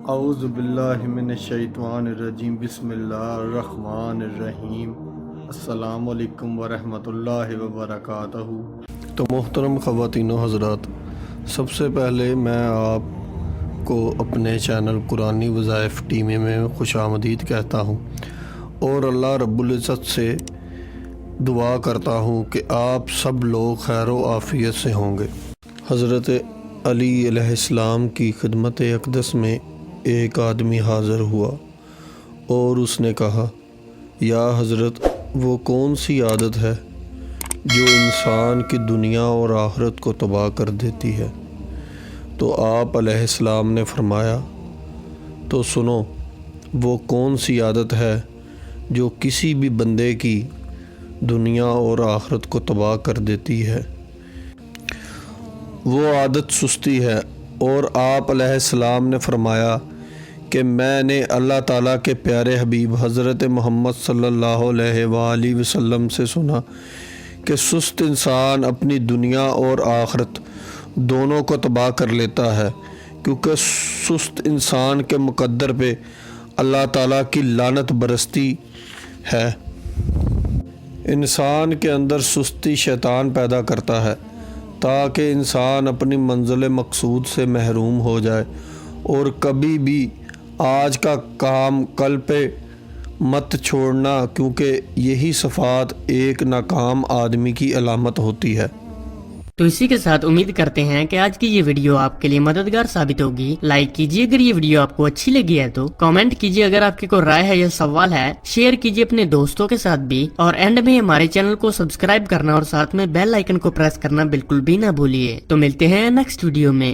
اعوذ باللہ من الشیطان الرجیم بسم اللہ الرحمن الرحیم السلام علیکم ورحمۃ اللہ وبرکاتہ۔ تو محترم خواتین و حضرات، سب سے پہلے میں آپ کو اپنے چینل قرآنی وظائف ٹیم میں خوش آمدید کہتا ہوں اور اللہ رب العزت سے دعا کرتا ہوں کہ آپ سب لوگ خیر و عافیت سے ہوں گے۔ حضرت علی علیہ السلام کی خدمت اقدس میں ایک آدمی حاضر ہوا اور اس نے کہا، یا حضرت، وہ کون سی عادت ہے جو انسان کی دنیا اور آخرت کو تباہ کر دیتی ہے؟ تو آپ علیہ السلام نے فرمایا، تو سنو، وہ کون سی عادت ہے جو کسی بھی بندے کی دنیا اور آخرت کو تباہ کر دیتی ہے؟ وہ عادت سستی ہے۔ اور آپ علیہ السلام نے فرمایا کہ میں نے اللہ تعالیٰ کے پیارے حبیب حضرت محمد صلی اللہ علیہ وآلہ وسلم سے سنا کہ سست انسان اپنی دنیا اور آخرت دونوں کو تباہ کر لیتا ہے، کیونکہ سست انسان کے مقدر پہ اللہ تعالیٰ کی لعنت برستی ہے۔ انسان کے اندر سستی شیطان پیدا کرتا ہے تاکہ انسان اپنی منزل مقصود سے محروم ہو جائے، اور کبھی بھی آج کا کام کل پہ مت چھوڑنا، کیونکہ یہی صفات ایک ناکام آدمی کی علامت ہوتی ہے۔ تو اسی کے ساتھ امید کرتے ہیں کہ آج کی یہ ویڈیو آپ کے لیے مددگار ثابت ہوگی۔ لائک کیجیے اگر یہ ویڈیو آپ کو اچھی لگی ہے، تو کامنٹ کیجیے اگر آپ کی کوئی رائے ہے یا سوال ہے، شیئر کیجیے اپنے دوستوں کے ساتھ بھی، اور اینڈ میں ہمارے چینل کو سبسکرائب کرنا اور ساتھ میں بیل آئیکن کو پریس کرنا بالکل بھی نہ بھولیے۔ تو ملتے ہیں نیکسٹ ویڈیو میں۔